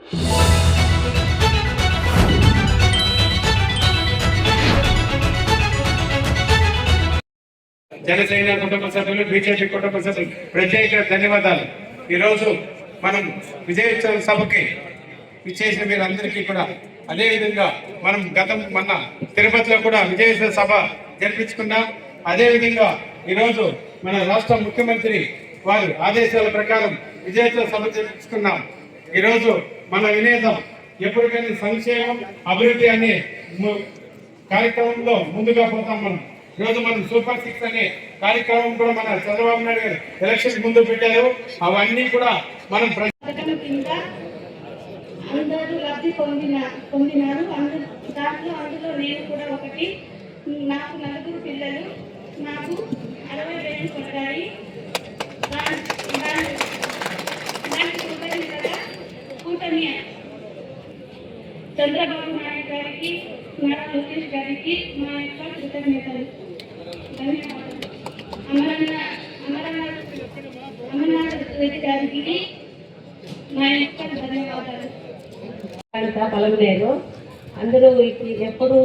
జనసేన కుటుంబ సభ్యులు, బీజేపీ కుటుంబ సభ్యులు ప్రత్యేక ధన్యవాదాలు. ఈరోజు మనం విజయోత్సవ సభకి ఇచ్చేసిన మీరందరికీ కూడా, అదేవిధంగా మనం మొన్న తిరుపతిలో కూడా విజయోత్సవ సభ జరిపించుకున్నాం. అదేవిధంగా ఈరోజు మన రాష్ట్ర ముఖ్యమంత్రి వారి ఆదేశాల ప్రకారం విజయోత్సవ సభ జరిపించుకున్నాం. ఈరోజు మన వినేతం ఎప్పటికైనా సంక్షేమం, అభివృద్ధి అనే కార్యక్రమంలో ముందుగా పోతాం. ఈరోజు మనం సూపర్ 6 అనే కార్యక్రమం కూడా మన చంద్రబాబు నాయుడు గారు ఎలక్షన్ ముందు పెట్టారు. అవన్నీ కూడా మనం అందరూ లబ్ధి పొందినారు. అందులో నేను కూడా ఒకటి. నాకు 4 పిల్లలు, నాకు 60 వేలు పడ్డాయి. కూటమి చంద్రబాబు నాయుడు గారికి, నారా లోకేష్ గారికి మా యొక్క కృతజ్ఞతలు, ధన్యవాదాలు. అమర్నాథ్ రెడ్డి గారికి మా యొక్క ధన్యవాదాలు. పలవలేదు. అందరూ ఎప్పుడు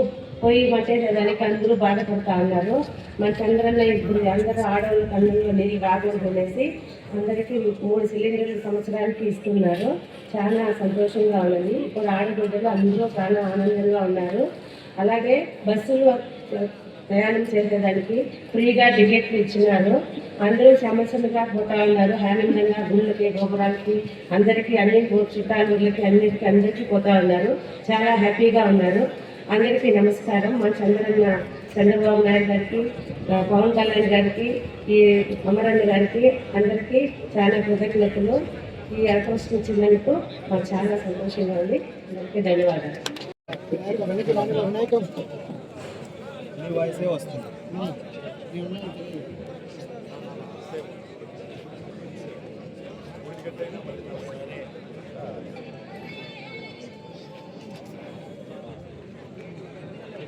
పోయి మట్టేసేదానికి అందరూ బాధపడుతూ ఉన్నారు. మన చంద్రన్న ఇప్పుడు అందరూ ఆడవాళ్ళు కన్నుల్లో నీళ్ళు రాకూడదు అనేసి అందరికీ 3 సిలిండర్లు సంవత్సరానికి ఇస్తున్నారు. చాలా సంతోషంగా ఉన్నది. ఇప్పుడు ఆడబిడ్డలు అందరూ చాలా ఆనందంగా ఉన్నారు. అలాగే బస్సులు ప్రయాణం చేసేదానికి ఫ్రీగా టికెట్లు ఇచ్చినారు. అందరూ సమస్యలుగా పోతా ఉన్నారు. ఆనందంగా గుళ్ళకి, గోపురాలకి, అందరికీ అన్ని చుట్టాలూర్లకి అందరికీ పోతా ఉన్నారు. చాలా హ్యాపీగా ఉన్నారు. అందరికీ నమస్కారం. మా చంద్రబాబు నాయుడు గారికి, పవన్ కళ్యాణ్ గారికి, ఈ అమరన్న గారికి అందరికీ చాలా కృతజ్ఞతలు. ఈ అవకాశం ఇచ్చినందుకు మాకు చాలా సంతోషంగా ఉంది. అందరికీ ధన్యవాదాలు.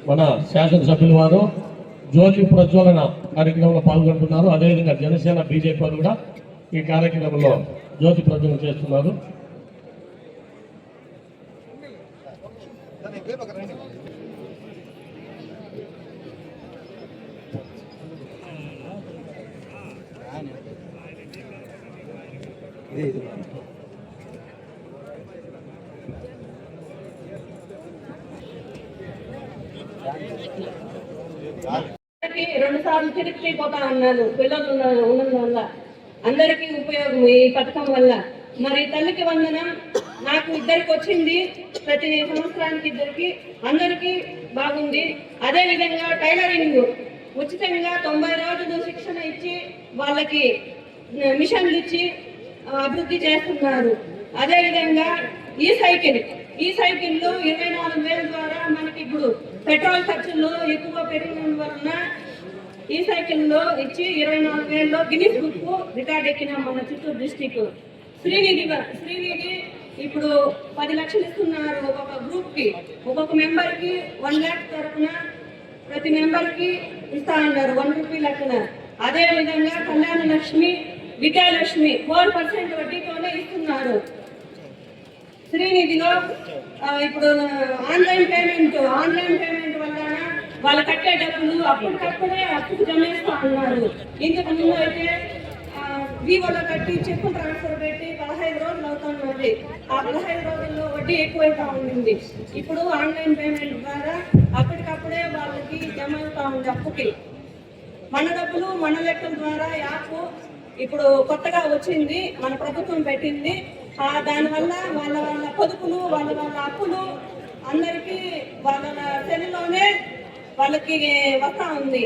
మన శాసనసభ్యుల వారు జ్యోతి ప్రజ్వలన కార్యక్రమంలో పాల్గొంటున్నారు. అదేవిధంగా జనసేన, బీజేపీ వారు కూడా ఈ కార్యక్రమంలో జ్యోతి ప్రజ్వలన చేస్తున్నారు. రెండు సార్లు తిరిగిపోతా ఉన్నాను. పిల్లలు ఉన్నందువల్ల అందరికీ ఉపయోగం ఈ పథకం వల్ల. మరి తల్లికి వందనం నాకు 2కి వచ్చింది. ప్రతి సంవత్సరానికి 2కి అందరికీ బాగుంది. అదేవిధంగా టైలరింగ్ ఉచితంగా 90 రోజులు శిక్షణ ఇచ్చి వాళ్ళకి మిషన్లు ఇచ్చి అభివృద్ధి చేస్తున్నారు. అదేవిధంగా ఈ సైకిళ్ళు 24,000 ద్వారా మనకి ఇప్పుడు పెట్రోల్ ఖర్చులు ఎక్కువ పెరిగినందువలన ఈ సైకిల్లో ఇచ్చి 24,000లో గిన్నిస్ బుక్ రికార్డ్ ఎక్కినాం మన చిత్తూరు డిస్టిక్. శ్రీనిధి ఇప్పుడు 10 లక్షలు ఇస్తున్నారు ఒక్కొక్క గ్రూప్కి. ఒక్కొక్క మెంబర్కి 1 lakh తరఫున ప్రతి మెంబర్కి ఇస్తా ఉన్నారు 1 రూపీ లెక్కన. అదేవిధంగా కళ్యాణ లక్ష్మి, విద్యాలక్ష్మి 4% వడ్డీతోనే ఇస్తున్నారు. శ్రీనిధిలో ఇప్పుడు ఆన్లైన్ పేమెంట్ వల్ల వాళ్ళు కట్టే డబ్బులు అప్పటికప్పుడే అప్పుకు జమేస్తూ ఉన్నారు. ఇంతకు ముందు అయితే వివోలో కట్టి చెక్కు ట్రాన్స్ఫర్ పెట్టి 15 రోజులు అవుతున్నది. ఆ 15 రోజుల్లో వడ్డీ ఎక్కువైతా ఉంది. ఇప్పుడు ఆన్లైన్ పేమెంట్ ద్వారా అప్పటికప్పుడే వాళ్ళకి జమ అవుతా ఉంది అప్పుకి. మన డబ్బులు మన లెక్కల ద్వారా యాప్ ఇప్పుడు కొత్తగా వచ్చింది, మన ప్రభుత్వం పెట్టింది. దానివల్ల వాళ్ళ పొదుపులు, వాళ్ళ అప్పులు అందరికీ వాళ్ళ సెల్లులోనే వాళ్ళకి వస్తూ ఉంది.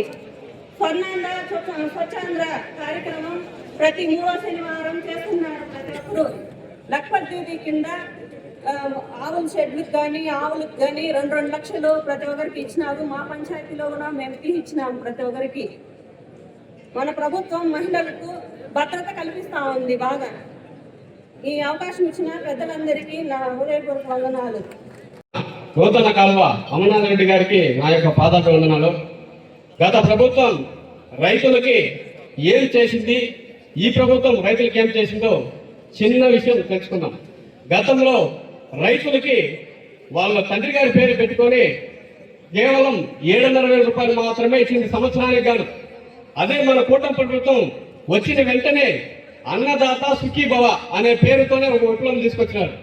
స్వచ్ఛాంధ్ర కార్యక్రమం ప్రతి 3వ శనివారం చేస్తున్నారు. ప్రతి ఒక్కరు లక్ష్మీ కింద ఆవుల షెడ్లకు కానీ ఆవులకు కానీ 2 లక్షలు ప్రతి ఒక్కరికి ఇచ్చినారు. మా పంచాయతీలో కూడా మేము ఇచ్చినాము ప్రతి ఒక్కరికి. మన ప్రభుత్వం మహిళలకు భద్రత కల్పిస్తూ ఉంది బాగా. ఈ అవకాశం ఇచ్చిన పెద్దలందరికీ నా హృదయపూర్వక వందనాలు. నూతన కాలువ అమర్నాథ్ రెడ్డి గారికి నా యొక్క పాదాభివందనాలు. గత ప్రభుత్వం రైతులకి ఏం చేసింది, ఈ ప్రభుత్వం రైతులకి ఏం చేసిందో చిన్న విషయం తెలుసుకున్నాం. గతంలో రైతులకి వాళ్ళ తండ్రి గారి పేరు పెట్టుకొని కేవలం 7,500 రూపాయలు మాత్రమే ఇచ్చింది సంవత్సరానికి గాను. అదే మన కూటమి ప్రభుత్వం వచ్చిన వెంటనే అన్నదాత సుఖీభవ అనే పేరుతోనే ఒక విప్లవం తీసుకొచ్చినారు.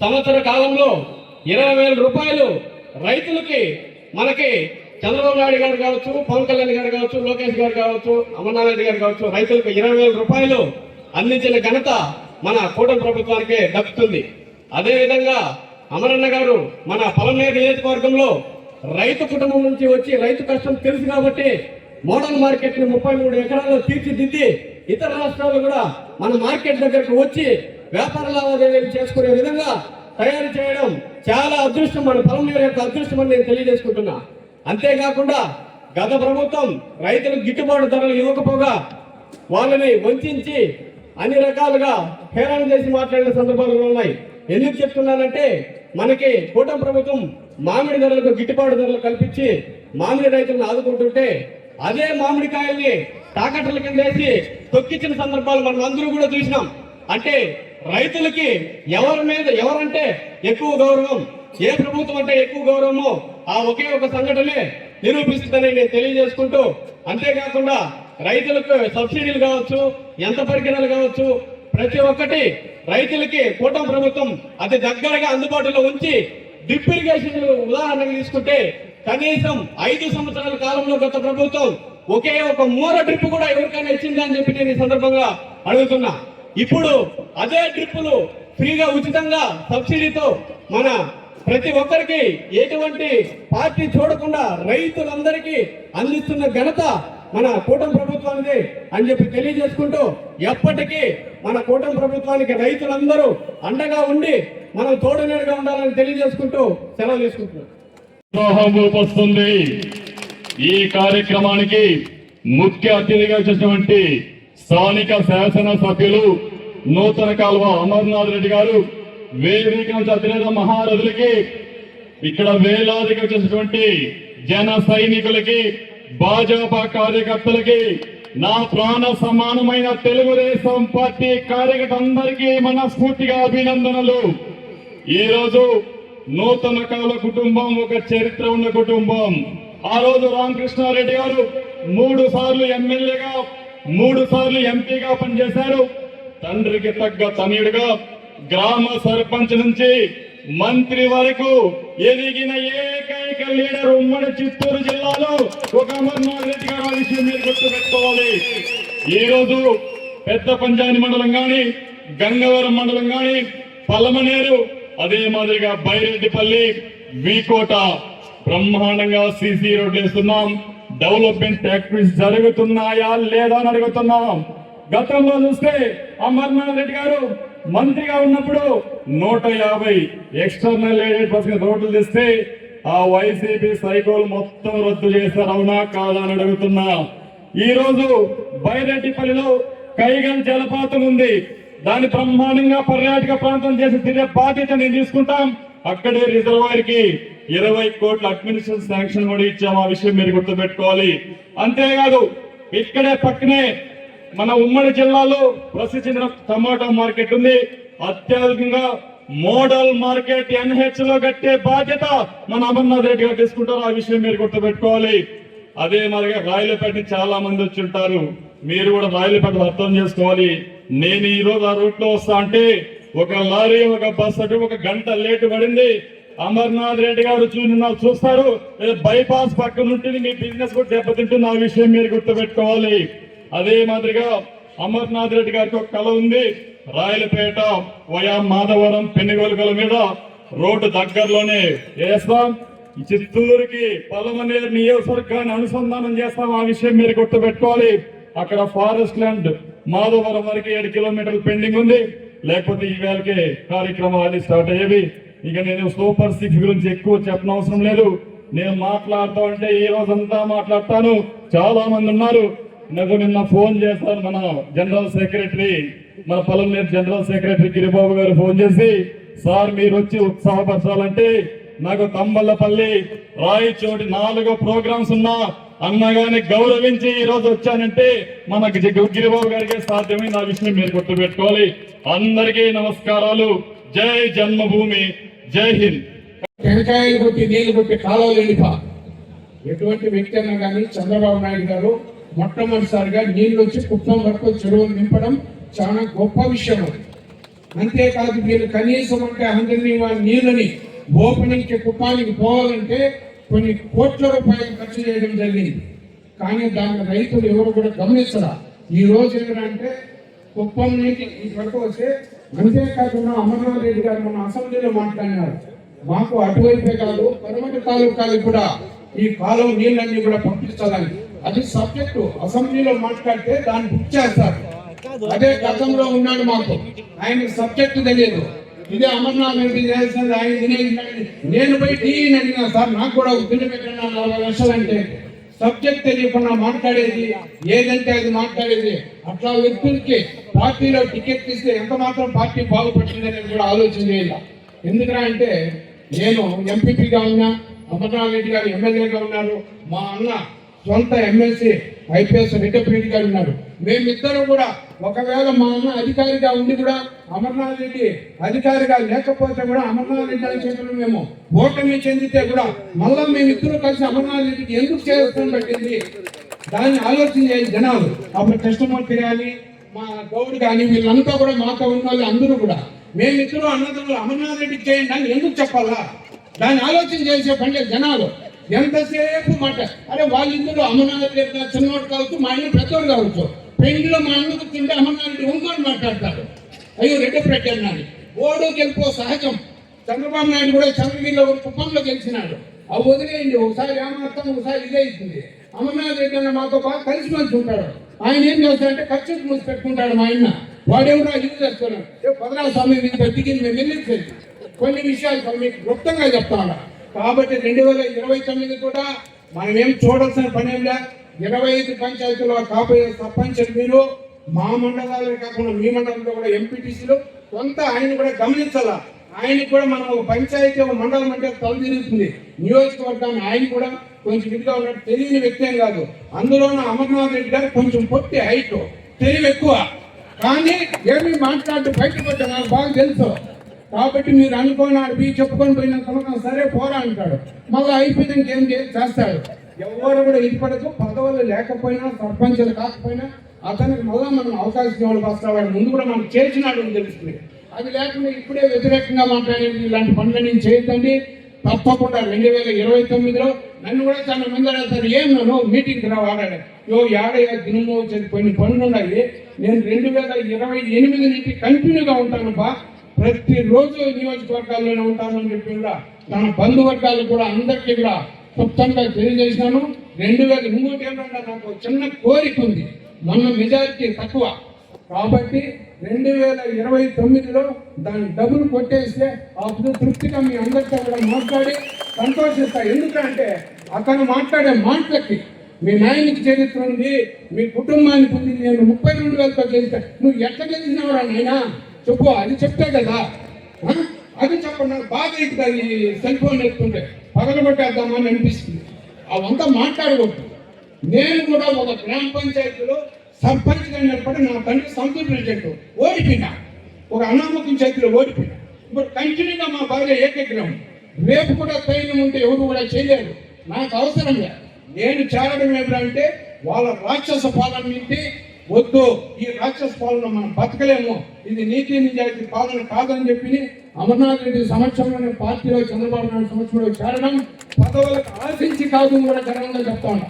సంవత్సర కాలంలో 20,000 రూపాయలు రైతులకి మనకి చంద్రబాబు నాయుడు గారు కావచ్చు, పవన్ కళ్యాణ్ గారు కావచ్చు, లోకేష్ గారు కావచ్చు, అమర్నాథ్ గారు కావచ్చు, రైతులకు 20,000 రూపాయలు అందించిన ఘనత మన కూటమి ప్రభుత్వానికే దక్కుతుంది. అదేవిధంగా అమరన్న గారు మన పలమనేరు నియోజకవర్గంలో రైతు కుటుంబం నుంచి వచ్చి రైతు కష్టం తెలుసు కాబట్టి మోడల్ మార్కెట్ ని 33 ఎకరాల్లో తీర్చిదిద్ది ఇతర రాష్ట్రాలు కూడా మన మార్కెట్ దగ్గరకు వచ్చి వ్యాపార లావాదేవీలు చేసుకునే విధంగా తయారు చేయడం చాలా అదృష్టం, మన పలమనేరు యొక్క అదృష్టం అని నేను తెలియజేసుకుంటున్నా. అంతేకాకుండా గత ప్రభుత్వం రైతులకు గిట్టుబాటు ధరలు ఇవ్వకపోగా వాళ్ళని వంచి అన్ని రకాలుగా హేళన చేసి మాట్లాడిన సందర్భాలు ఉన్నాయి. ఎందుకు చెప్తున్నానంటే మనకి కూటమి ప్రభుత్వం మామిడి ధరలకు గిట్టుబాటు ధరలు కల్పించి మామిడి రైతులను ఆదుకుంటుంటే అదే మామిడికాయల్ని తాకట్టుల కింద వేసి తొక్కించిన సందర్భాలు మనం అందరూ కూడా చూసినాం. అంటే రైతులకి ఎవరంటే ఎక్కువ గౌరవం, ఏ ప్రభుత్వం అంటే ఎక్కువ గౌరవమో ఆ ఒకే ఒక సంఘటనే నిరూపిస్తుందని నేను తెలియజేసుకుంటూ, అంతేకాకుండా రైతులకు సబ్సిడీలు కావచ్చు, యంత్ర పరికరాలు కావచ్చు, ప్రతి ఒక్కటి రైతులకి కూటమి ప్రభుత్వం అతి దగ్గరగా అందుబాటులో ఉంచి డ్రిప్ ఇరిగేషన్ ఉదాహరణకు తీసుకుంటే కనీసం 5 సంవత్సరాల కాలంలో గత ప్రభుత్వం ఒకే ఒక మూర డ్రిప్ కూడా ఎవరికైనా ఇచ్చిందా అని చెప్పి నేను ఈ సందర్భంగా అడుగుతున్నా. ఇప్పుడు అదే డ్రిప్పులు ఫ్రీగా ఉచితంగా సబ్సిడీతో మన ప్రతి ఒక్కరికి ఎటువంటి పార్టీ చూడకుండా రైతులందరికీ అందిస్తున్న ఘనత మన కూటమి ప్రభుత్వానికి అని చెప్పి తెలియజేసుకుంటూ, ఎప్పటికీ మన కూటమి ప్రభుత్వానికి రైతులందరూ అండగా ఉండి మనం తోడునేడుగా ఉండాలని తెలియజేసుకుంటూ సెలవు తీసుకుంటున్నాం. వస్తుంది. ఈ కార్యక్రమానికి ముఖ్య అతిథిగా వచ్చినటువంటి స్థానిక శాసన సభ్యులు నూతన కాలువ అమర్నాథ్ రెడ్డి గారు, వేదిక నుంచి అధినేత మహారథులకి, ఇక్కడ వేలాదిగా వచ్చేసినటువంటి జన సైనికులకి, భాజపా కార్యకర్తలకి, నా ప్రాణ సమానమైన తెలుగుదేశం పార్టీ కార్యకర్తలందరికీ మనస్ఫూర్తిగా అభినందనలు. ఈ రోజు నూతన కాల కుటుంబం ఒక చరిత్ర ఉన్న కుటుంబం. ఆ రోజు రామకృష్ణారెడ్డి గారు 3 సార్లు ఎమ్మెల్యేగా, 3 సార్లు ఎంపీగా పనిచేశారు. తండ్రికి తగ్గ తనయుడుగా గ్రామ సర్పంచ్ నుంచి మంత్రి వరకు ఎదిగిన ఏకైక లీడర్ ఉమ్మడి చిత్తూరు జిల్లాలో ఒక అమర్నాథ్ రెడ్డి గారు. ఆ విషయం మీరు గుర్తుపెట్టుకోవాలి. ఈ రోజు పెద్ద పంజాని మండలం గాని, గంగవరం మండలం గాని, పలమనేరు, అదే మాదిరిగా బైరెడ్డిపల్లి, వీకోట బ్రహ్మాండంగా సీసీ రోడ్లు వేస్తున్నాం. డెవలప్మెంట్ యాక్టివిటీస్ జరుగుతున్నాయా లేదా అని అడుగుతున్నాం. గతంలో చూస్తే అమర్నాథ్ రెడ్డి గారు మంత్రిగా ఉన్నప్పుడు 150 ఎక్స్టర్నల్ ఎయిడెడ్ బస్ రోడ్లు తెస్తే ఆ వైసీపీ సైకోలు మొత్తం రద్దు చేశారు. అవునా కాదా అని అడుగుతున్నా. ఈ రోజు బైరెడ్డిపల్లిలో కైగల్ జలపాతం ఉంది. దాన్ని బ్రహ్మాండంగా పర్యాటక ప్రాంతం చేసి తిరిగే బాధ్యత నేను తీసుకుంటాం. అక్కడే రిజర్వాయర్ కి 20 కోట్ల అడ్మినిస్ట్రేషన్ శాంక్షన్ కూడా ఇచ్చాం. ఆ విషయం మీరు గుర్తుపెట్టుకోవాలి. అంతేకాదు ఇక్కడే పక్కనే మన ఉమ్మడి జిల్లాలో ప్రసిద్ధి చెందిన టమాటా మార్కెట్ ఉంది. అత్యధికంగా మోడల్ మార్కెట్ NH లో కట్టే బాధ్యత మన అమర్నాథ్ రెడ్డి గారు తీసుకుంటారు. ఆ విషయం మీరు గుర్తుపెట్టుకోవాలి. అదే మాదిరిగా రాయలపేట చాలా మంది వచ్చి ఉంటారు. మీరు కూడా రాయలపేట అర్థం చేసుకోవాలి. నేను ఈ రోజు ఆ రూట్ లో వస్తా అంటే ఒక లారీ, ఒక బస్ అటు 1 గంట లేటు పడింది. అమర్నాథ్ రెడ్డి గారు చూస్తారు, బైపాస్ పక్కన ఉంటుంది, మీ బిజినెస్ కూడా దెబ్బతింటుంది. ఆ విషయం మీరు గుర్తుపెట్టుకోవాలి. అదే మాదిరిగా అమర్నాథ్ రెడ్డి గారికి ఒక కళ ఉంది. రాయలపేట వయా మాధవరం పెనుగొలకల మీద రోడ్డు దగ్గరలోనే వేస్తాం. చిత్తూరుకి పలమనేరు నియోజకవర్గాన్ని అనుసంధానం చేస్తాం. ఆ విషయం మీరు గుర్తుపెట్టుకోవాలి. అక్కడ ఫారెస్ట్ ల్యాండ్ మాధవరం వరకు 7 కిలోమీటర్లు పెండింగ్ ఉంది. లేకపోతే ఈ వేళకే కార్యక్రమాలు స్టార్ట్ అయ్యేవి. ఇక నేను సూపర్ 6 గురించి ఎక్కువ చెప్పనవసరం లేదు. నేను మాట్లాడుతూ ఉంటే ఈ రోజంతా మాట్లాడతాను. చాలా మంది ఉన్నారు. నాకు నిన్న ఫోన్ చేశారు మన జనరల్ సెక్రటరీ, మన పలమనేరు జనరల్ సెక్రటరీ గిరిబాబు గారు ఫోన్ చేసి, సార్ మీరు వచ్చి ఉత్సాహపరచాలంటే నాకు తంబళ్ళపల్లి, రాయచోటి 4 ప్రోగ్రామ్స్ ఉన్నా అన్నగాని గౌరవించి ఈ రోజు వచ్చానంటే మనకు గిరిబాబు గారికి సాధ్యమైన ఆ విషయం మీరు గుర్తుపెట్టుకోవాలి. అందరికీ నమస్కారాలు. జై జన్మభూమి, జై హింద్. టెంకాయలు కొట్టి నీళ్లు కొట్టి కాలువలు వెళ్ళిపా. ఎటువంటి వ్యక్తి అయినా కానీ చంద్రబాబు నాయుడు గారు మొట్టమొదటిసారిగా నీళ్ళు వచ్చి కుప్పం వరకు చెరువులు నింపడం చాలా గొప్ప విషయం. అంతేకాదు మీరు కనీసం అంటే 100 నీళ్ళని ఓపెనింగ్కి కుప్పానికి పోవాలంటే కొన్ని కోట్ల రూపాయలు ఖర్చు చేయడం జరిగింది. కానీ దాన్ని రైతులు ఎవరు కూడా గమనించరా. ఈ రోజు ఏంటంటే కుప్పం నుంచి వరకు వస్తే, అంతేకాకుండా అమర్నాథ్ రెడ్డి గారు మన అసెంబ్లీలో మాట్లాడినారు, మాకు అటువైపే కాదు పరమటి తాలూకాలకు కూడా ఈ కాలువ నీళ్ళన్నీ కూడా పంపిస్తారని. అది సబ్జెక్టు అసెంబ్లీలో మాట్లాడితే దాన్ని బుక్ చేస్తారు. అదే గతంలో ఉన్నాడు మాకు, ఆయన సబ్జెక్టు తెలియదు. ఇదే అమర్నాథ్ రెడ్డి చేయాల్సింది ఆయన తినేది. నేను పోయి టీని అడిగినా, సార్ నాకు కూడా బిల్లు పెట్టినా 40 లక్షలు అంటే సబ్జెక్ట్ తెలియకుండా మాట్లాడేది, ఏదంటే అది మాట్లాడేది. అట్లా వ్యక్తులకి పార్టీలో టికెట్ ఇస్తే ఎంత మాత్రం పార్టీ బాగుపడుతుందని కూడా ఆలోచన చేయాలి. ఎందుకంటే నేను ఎంపీపీగా ఉన్నా, అమర్నాథ్ రెడ్డి గారు ఎమ్మెల్యేగా ఉన్నారు, మా అన్న సొంత ఎమ్మెల్సీ ఐపీఎస్ రెడ్డి గారు ఉన్నారు. మేమిద్దరం కూడా ఒకవేళ మా అన్న అధికారిగా ఉండి కూడా అమర్నాథ్ రెడ్డి అధికారిగా లేకపోతే కూడా అమర్నాథ్ రెడ్డి గారి చేతులు మేము ఓటమి చెందితే కూడా మళ్ళా మేమిద్దరూ కలిసి అమర్నాథ్ రెడ్డికి ఎందుకు చేస్తాం పట్టింది దాన్ని ఆలోచన చేయాలి జనాలు. అప్పుడు కృష్ణమూర్తి కానీ మా గౌడ్ కానీ వీళ్ళంతా కూడా మాతో ఉన్న వాళ్ళు అందరూ కూడా మేమిద్దరూ అన్నదమ్ములు అమర్నాథ్ రెడ్డికి చేయండి అని ఎందుకు చెప్పాలా, దాన్ని ఆలోచన చేసే పండే జనాలు. ఎంతసేపు మాట అరే వాళ్ళిద్దరు అమర్నాథ్ రెడ్డి చిన్నోడు కావచ్చు, మా అన్న పెద్దోడు కావచ్చు. పెళ్లిలో మా అన్న కూర్చుంటే అమర్నాథ్ రెడ్డి ఇంకోటి మాట్లాడతాడు, అయ్యో రెడ్డి అన్నాడు. ఓడు గెలుపో సహజం. చంద్రబాబు నాయుడు కూడా చంద్రగిరిలో కుప్పంలో గెలిచినాడు. అవి వదిలేయండి, ఒకసారి ఏమాత్రం ఒకసారి ఇదే అవుతుంది. అమర్నాథ్ రెడ్డి అన్న మాతో బాగా కలిసి మంచి ఉంటాడు. ఆయన ఏం చేస్తాడంటే ఖర్చు మూసి పెట్టుకుంటాడు. మా ఆయన వాడేమో ఇది చేస్తున్నాడు. 16 స్వామి దిగింది మేము వెళ్ళింది. కొన్ని విషయాలు మీకు గుప్తంగా చెప్తాను. కాబట్టి 2029 కూడా మనం ఏం చూడాల్సిన పని ఏం లేదు. 25 పంచాయతీలో కాబోయే సర్పంచులు మీరు, మా మండలాలే కాకుండా మీ మండలంలో కూడా ఎంపీటీసీలు కొంత ఆయన కూడా గమనించాలా. ఆయనకి కూడా మనం ఒక పంచాయతీ ఒక మండలం అంటే తల తిరుగుతుంది. నియోజకవర్గాన్ని ఆయన కూడా కొంచెం ఇదిగా ఉన్నట్టు తెలియని వ్యక్తి ఏం కాదు. అందులోనూ అమర్నాథ్ రెడ్డి గారు కొంచెం పొట్టి హైట్, తెలివి ఎక్కువ, కానీ ఏమీ మాట్లాడుతూ బయటపడ్డా నాకు బాగా తెలుసు. కాబట్టి మీరు అనుకోని ఆడిపి చెప్పుకొని పోయిన తర్వాత సరే పోరా అంటాడు, మళ్ళీ అయిపోయింది ఇంకేం చేస్తాడు. ఎవరు కూడా ఇప్పటికీ పదవులు లేకపోయినా సర్పంచులు కాకపోయినా అతనికి మళ్ళీ మనం అవకాశం ఇవ్వాలి. వస్తాడు ముందు కూడా మనం చేసినాడు అని తెలుస్తుంది. అది లేకుండా ఇప్పుడే వ్యతిరేకంగా మాట్లాడేది ఇలాంటి పనులు నేను చేయొద్దండి. తప్పకుండా 2029లో నన్ను కూడా చాలా మంది అడుగుతారు, ఏం నన్ను మీటింగ్కి రావాలని. ఏడయ్యా దినమో కొన్ని పనులు ఉన్నాయి. నేను 2028 నుంచి కంటిన్యూగా ఉంటాను బా, ప్రతిరోజు నియోజకవర్గాల్లోనే ఉంటానని చెప్పి కూడా తన బంధువర్గాలు కూడా అందరికీ కూడా క్లుప్తంగా తెలియజేసినాను. 2003 ఏమన్నా నాకు చిన్న కోరిక ఉంది, మొన్న మెజారిటీ తక్కువ కాబట్టి 2029లో దాన్ని డబ్బులు కొట్టేస్తే అప్పుడు తృప్తిగా మీ అందరితో కూడా మాట్లాడి సంతోషిస్తా. ఎందుకంటే అతను మాట్లాడే మాటలకి మీ నాయనికి చరిత్ర ఉంది, మీ కుటుంబానికి ఉంది. నేను 32,000తో గెలిచా, నువ్వు ఎట్లా గెలిచినావురా నాయనా చెప్పు, అది చెప్తే కదా. అది చెప్పండి, నాకు బాగా అవుతుంది. ఈ సెల్ ఫోన్ ఎత్తుంటే పగలగొట్టేద్దామని అనిపిస్తుంది. అవంతా మాట్లాడకూడదు. నేను కూడా ఒక గ్రామ పంచాయతీలో సర్పంచ్గా నిలబడి నా తండ్రి సంతూర్ ప్రెసిడెంట్ ఓడిపోయినా, ఒక అనామకం చేతిలో ఓడిపోయినా. ఇప్పుడు కంటిన్యూగా మా భార్య ఏకగ్రహం. రేపు కూడా ధైర్యం ఉంటే ఎవరు కూడా చేయలేరు. నాకు అవసరం లేదు. నేను చేరడం ఏమిటంటే వాళ్ళ రాక్షస పాలన నుండి వద్దు, ఈ రాక్షస పాలన మనం బతకలేము, ఇది నీతి నిజాయితీ పాలన కాదని చెప్పి అమర్నాథ్ రెడ్డి సంవత్సరంలోనే పార్టీలో చంద్రబాబు నాయుడు సంవత్సరంలో చేరడం పదవులకు ఆశించి కాదు కూడా గర్వంగా చెప్తా ఉన్నా.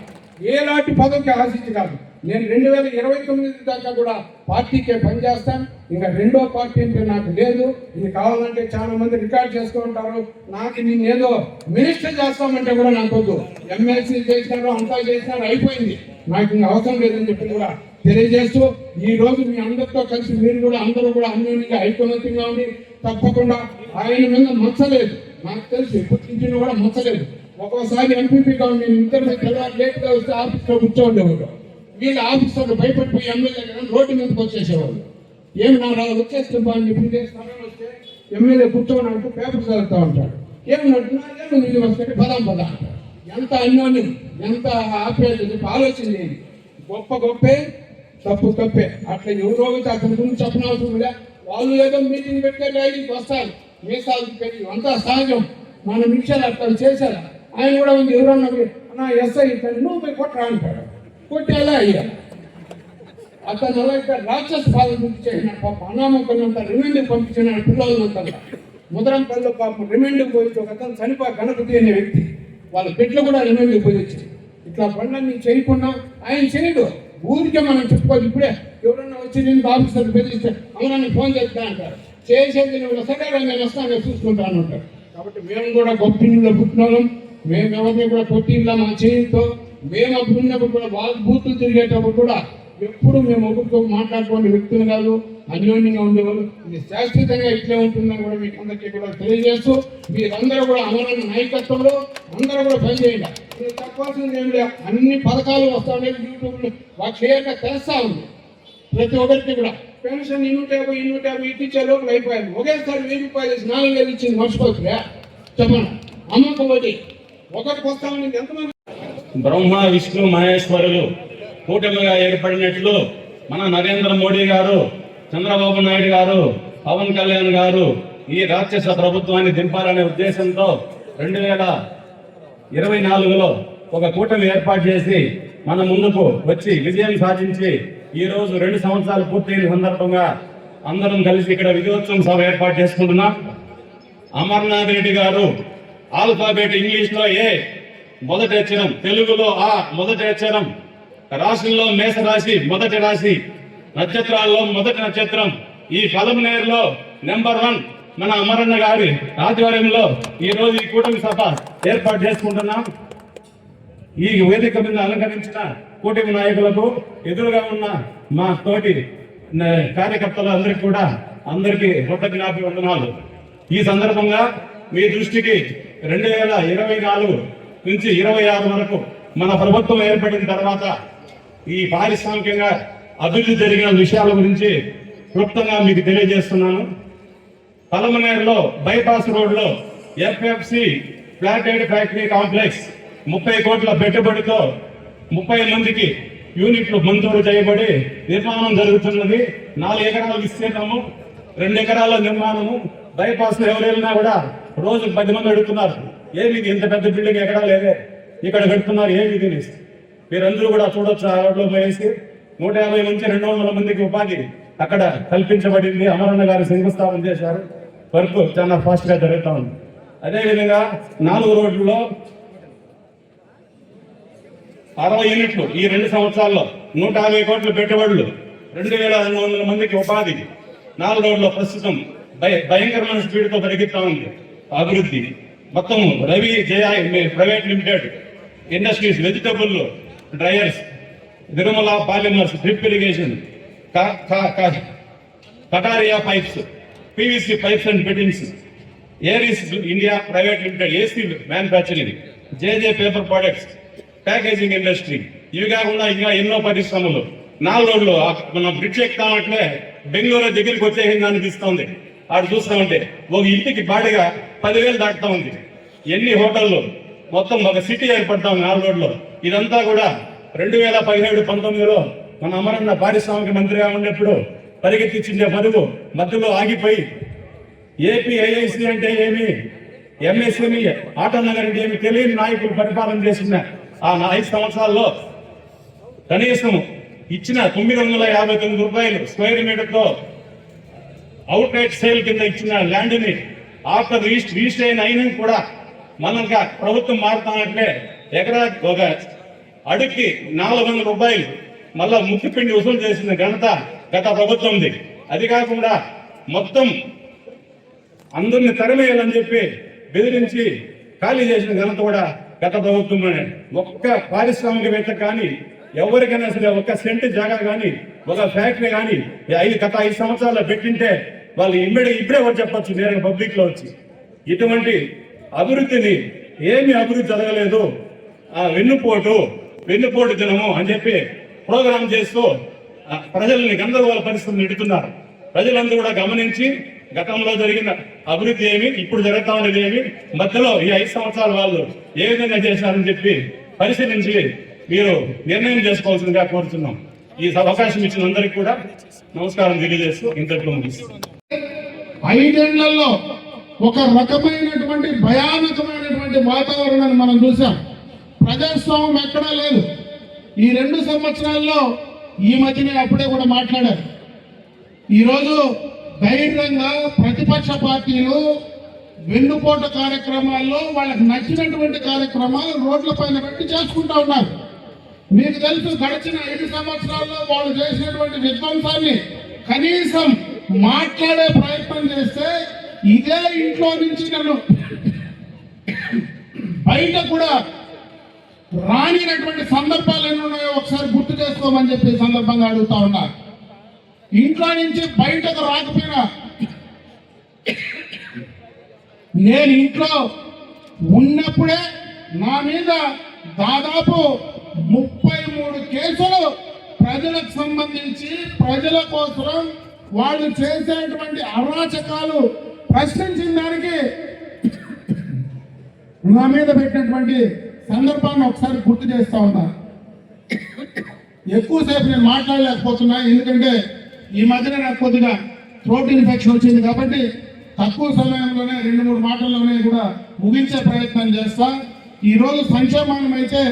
ఏలాంటి పదవికి ఆశించి కాదు. నేను 2029 దాకా కూడా పార్టీకే పనిచేస్తాను. ఇంకా రెండో పార్టీ అంటే నాకు లేదు. ఇది కావాలంటే చాలా మంది రికార్డ్ చేస్తూ ఉంటారు. నాకు నేను ఏదో మినిస్టర్ చేస్తామంటే కూడా నాకు వద్దు. ఎమ్మెల్సీ చేసినారు, అంతా చేసినారు, అయిపోయింది, నాకు ఇంకా అవసరం లేదని చెప్పి కూడా తెలియజేస్తూ ఈ రోజు మీ అందరితో కలిసి మీరు కూడా అందరూ కూడా అన్యోన్యంగా ఐకమత్యంగా ఉండి తప్పకుండా ఆయన మీద మచ్చలేదు. నాకు తెలుసు ఎప్పటి నుంచి కూడా మచ్చలేదు. ఒక్కోసారి ఎంపీపీగా నేను ఇద్దరు తెల్లవారు లేట్గా వస్తే ఆఫీస్లో కూర్చోండేవారు. వీళ్ళ ఆఫీసర్లు భయపడిపోయి ఎమ్మెల్యే కదా రోడ్డు మీదకి వచ్చేసేవాళ్ళు. ఏమి నా వచ్చేస్తుంటా అని చెప్పి వస్తే ఎమ్మెల్యే కూర్చోనంటూ పేపర్ చదువుతూ ఉంటాడు. ఏమన్నట్టున్నా ఏమో నీళ్ళు వస్తే పదాం అంటాడు. ఎంత అన్యోన్యం, ఎంత ఆప్యాయత చెప్పి ఆలోచన చేయండి. గొప్ప గొప్పే, తప్పు తప్పే. అట్లా ఎవరో అతని గురించి చెప్పనవసరం లే. వాళ్ళు ఏదో మీటింగ్ పెట్టే రైలుకి వస్తారు, మీసాలు పెట్టి అంతా సహజం. మన మిక్సర్ అట్లా చేశారు. ఆయన కూడా ఉంది, ఎవరన్నా నా ఎస్ఐ నువ్వు పోయి కొట్టరా అంటాడు. కొట్టి ఎలా అయ్యా అతను అలా ఇక్కడ రాక్షస పాలన చేసిన పాప అనామకులంత రిమైండ్కి పంపించిన పిల్లలంతా ముదరంపల్లిలో పాపం రిమైండ్కి పోయి ఒక అతను చనిపోయి గణపతి అనే వ్యక్తి వాళ్ళ బిడ్డలు కూడా రిమైండ్కి పోయి వచ్చి ఇట్లా పనులన్నీ చేయకుండా ఆయన చేయడు. ఊరికే మనం చెప్పుకోవాలి. ఇప్పుడే ఎవరన్నా వచ్చి నేను ఆఫీసర్ బెదిరిస్తే అమ్మని ఫోన్ చేస్తా అంటారు. చేసేది నువ్వు సరే నేను వస్తాను చూసుకుంటాను అంటారు. కాబట్టి మేము కూడా గొప్ప ఇంట్లో పుట్టినాం. మేము ఎవరిని కూడా కొట్టిందా మా చేయంతో మేము అప్పుడు ఉన్నప్పుడు కూడా వాళ్ళ బూతులు తిరిగేటప్పుడు కూడా ఎప్పుడు మేము ఒకరితో మాట్లాడుకోండి వ్యక్తులు కాదు, అన్యోన్యంగా ఉండేవాళ్ళు. ఇది శాశ్వతంగా ఇట్లే ఉంటుందని కూడా మీకు అందరికీ కూడా తెలియజేస్తూ మీరందరూ కూడా అమరన్న నాయకత్వంలో అందరూ కూడా పనిచేయండి. మీరు తప్పవలసింది ఏమి లేదు, అన్ని పథకాలు వస్తా ఉన్నాయి యూట్యూబ్లో వాళ్ళు క్లియర్గా తెలుస్తా ఉంది. ప్రతి ఒక్కరికి కూడా పెన్షన్ 150 ఇచ్చే లోపల అయిపోయింది. ఒకేసారి 1000 రూపాయలు 4000 ఇచ్చింది మర్చిపోతుందా చెప్పండి. అమ్మకం వడ్డీ ఒకరికి వస్తామని ఎంతమంది బ్రహ్మ విష్ణు మహేశ్వరులు కూటమిగా ఏర్పడినట్లు మన నరేంద్ర మోడీ గారు, చంద్రబాబు నాయుడు గారు, పవన్ కళ్యాణ్ గారు ఈ రాక్షస ప్రభుత్వాన్ని దింపాలనే ఉద్దేశంతో 2024లో ఒక కూటమి ఏర్పాటు చేసి మన ముందుకు వచ్చి విజయం సాధించి ఈ రోజు 2 సంవత్సరాలు పూర్తయిన సందర్భంగా అందరం కలిసి ఇక్కడ విజయోత్సవం సభ ఏర్పాటు చేసుకుంటున్నాం. అమర్నాథ్ రెడ్డి గారు ఆల్ఫాబెట్ ఇంగ్లీష్ లో ఏ మొదటి అక్షరం, తెలుగులో ఆ మొదటి అక్షరం, రాశుల్లో మేషరాశి మొదటి రాశి, నక్షత్రాల్లో మొదటి నక్షత్రం, ఈ పలమనేరులో నెంబర్ 1 మన అమరన్న గారి ఆధ్వర్యంలో ఈ రోజు ఈ కూటమి సభ ఏర్పాటు చేసుకుంటున్నాం. ఈ వేదిక మీద అలంకరించిన కూటమి నాయకులకు, ఎదురుగా ఉన్న మా తోటి కార్యకర్తలు అందరికీ కృతజ్ఞాభివందనాలు. ఈ సందర్భంగా మీ దృష్టికి 2024 నుంచి 26 వరకు మన ప్రభుత్వం ఏర్పడిన తర్వాత ఈ పారిశ్రామికంగా అభివృద్ధి జరిగిన విషయాల గురించి క్లుప్తంగా మీకు తెలియజేస్తున్నాను. పలమనేరులో బైపాస్ రోడ్లో ఎఫ్ఎఫ్సి ఫ్లాటెడ్ ఫ్యాక్టరీ కాంప్లెక్స్ 30 కోట్ల పెట్టుబడితో 30 మందికి యూనిట్లు మంజూరు చేయబడి నిర్మాణం జరుగుతున్నది. 4 ఎకరాల విస్తీర్ణము, 2 ఎకరాల నిర్మాణము. బైపాస్ లో ఎవరు వెళ్ళినా కూడా రోజు 10 మంది అడుగుతున్నారు, ఏమి ఇంత పెద్ద బిల్డింగ్ ఎక్కడా లేదే, ఇక్కడ కడుతున్నారు ఏమి తెలిసి. మీరందరూ కూడా చూడొచ్చు. ఆ రోడ్లో పోయేసి 150 నుంచి 200 మందికి ఉపాధి అక్కడ కల్పించబడింది. అమరన్న గారు శంకుస్థాపన చేశారు. వర్క్ చాలా ఫాస్ట్ గా జరుగుతూ ఉంది. అదేవిధంగా 4 రోడ్లలో 60 యూనిట్లు ఈ 2 సంవత్సరాల్లో 150 కోట్ల పెట్టుబడులు, 2200 మందికి ఉపాధి. 4 రోడ్లో ప్రస్తుతం భయంకరమైన స్పీడ్తో పెరుగుతూ ఉంది అభివృద్ధి. మొత్తం Ravi Jaya private limited industries, vegetable dryers, Tirumala polymers, drip irrigation, Kataria pipes, PVC pipes and fittings, Aeris India private limited AC manufacturing, JJ paper products, packaging industry, ఇవి కాకుండా ఇంకా ఎన్నో పరిశ్రమలు. 4 రోడ్లు మనం బ్రిడ్జ్ ఎక్కుతామంటే బెంగళూరు దగ్గరికి వచ్చేసింది అనిపిస్తుంది. ఆడు చూస్తామంటే ఒక ఇంటికి బాడిగా 10,000 దాటుతా ఉంది. ఎన్ని హోటళ్ళు, మొత్తం ఒక సిటీ ఏర్పడతాం 4 రోడ్లో. ఇదంతా కూడా 2017-19లో మన అమరన్న పారిశ్రామిక మంత్రిగా ఉన్నప్పుడు పరిగెత్తించే పరుగు మధ్యలో ఆగిపోయి ఏపీఐఐసి అంటే ఏమి, ఎంఎస్ఎంఈ ఆటోనగర్ అంటే ఏమి తెలియని నాయకులు పరిపాలన చేసిన ఆ 5 సంవత్సరాల్లో కనీసం ఇచ్చిన 959 రూపాయలు స్క్వేర్ మీటర్తో అవుట్ రైట్ సేల్ కింద ఇచ్చిన ల్యాండ్ ని ఆఫ్టర్ రిజిస్టర్ అయినా కూడా మనం ప్రభుత్వం మారుతానంటే ఎకరా ఒక అడుగుకి 400 రూపాయలు మళ్ళా ముక్కిపిండి వసూలు చేసిన ఘనత గత ప్రభుత్వంది. అది కాకుండా మొత్తం అందరిని తరిమేయాలని చెప్పి బెదిరించి ఖాళీ చేసిన ఘనత కూడా గత ప్రభుత్వమే. ఒక్క పారిశ్రామికవేత్త కానీ ఎవరికైనా సరే ఒక్క సెంటు జాగా కానీ ఒక ఫ్యాక్టరీ కానీ గత 5 సంవత్సరాల్లో పెట్టింటే వాళ్ళు ఇప్పుడే వచ్చి చెప్పచ్చు నేరుగా పబ్లిక్ లో వచ్చి. ఇటువంటి అభివృద్ధిని ఏమి అభివృద్ధి జరగలేదు, వెన్నుపోటు దినము అని చెప్పి ప్రోగ్రాం చేస్తూ ప్రజల్ని గందరగోళ పరిస్థితులు నెడుతున్నారు. ప్రజలందరూ కూడా గమనించి గతంలో జరిగిన అభివృద్ధి ఏమి, ఇప్పుడు జరుగుతా ఉండేది ఏమి, మధ్యలో ఈ 5 సంవత్సరాలు వాళ్ళు ఏ విధంగా చేశారని చెప్పి పరిశీలించి మీరు నిర్ణయం చేసుకోవాల్సిందిగా కోరుతున్నాం. ఈ అవకాశం ఇచ్చిన అందరికీ కూడా నమస్కారం తెలియజేస్తూ ఇంతట్లో ముగిస్తున్నాం. 5 ఏళ్లలో ఒక రకమైనటువంటి భయానకమైనటువంటి వాతావరణాన్ని మనం చూసాం. ప్రజాస్వామ్యం ఎక్కడా లేదు. ఈ 2 సంవత్సరాల్లో ఈ మధ్యనే అప్పుడే కూడా మాట్లాడారు. ఈరోజు ధైర్యంగా ప్రతిపక్ష పార్టీలు వెన్నుపోట కార్యక్రమాల్లో వాళ్ళకి నచ్చినటువంటి కార్యక్రమాలు రోడ్ల పైన పెట్టి చేసుకుంటా ఉన్నారు. మీకు తెలుసు, గడిచిన 5 సంవత్సరాల్లో వాళ్ళు చేసినటువంటి విధ్వంసాన్ని కనీసం మాట్లాడే ప్రయత్నం చేస్తే ఇదే ఇంట్లో నుంచి నన్ను బయట కూడా రానినటువంటి సందర్భాలు ఎన్ని ఉన్నాయో ఒకసారి గుర్తు చేసుకోమని చెప్పి సందర్భంగా అడుగుతా ఉన్నారు. ఇంట్లో నుంచి బయటకు రాకపోయినా నేను ఇంట్లో ఉన్నప్పుడే నా మీద దాదాపు 33 కేసులు ప్రజలకు సంబంధించి ప్రజల కోసం వాళ్ళు చేసేటువంటి అరాచకాలు ప్రశ్నించిన దానికి నా మీద పెట్టినటువంటి సందర్భాన్ని ఒకసారి గుర్తు చేస్తా ఉన్నా. ఎక్కువసేపు నేను మాట్లాడలేకపోతున్నా, ఎందుకంటే ఈ మధ్యన నాకు కొద్దిగా థ్రోట్ ఇన్ఫెక్షన్ వచ్చింది కాబట్టి తక్కువ సమయంలోనే 2-3 మాటల్లోనే కూడా ముగించే ప్రయత్నం చేస్తా. ఈరోజు సంక్షేమం అయితే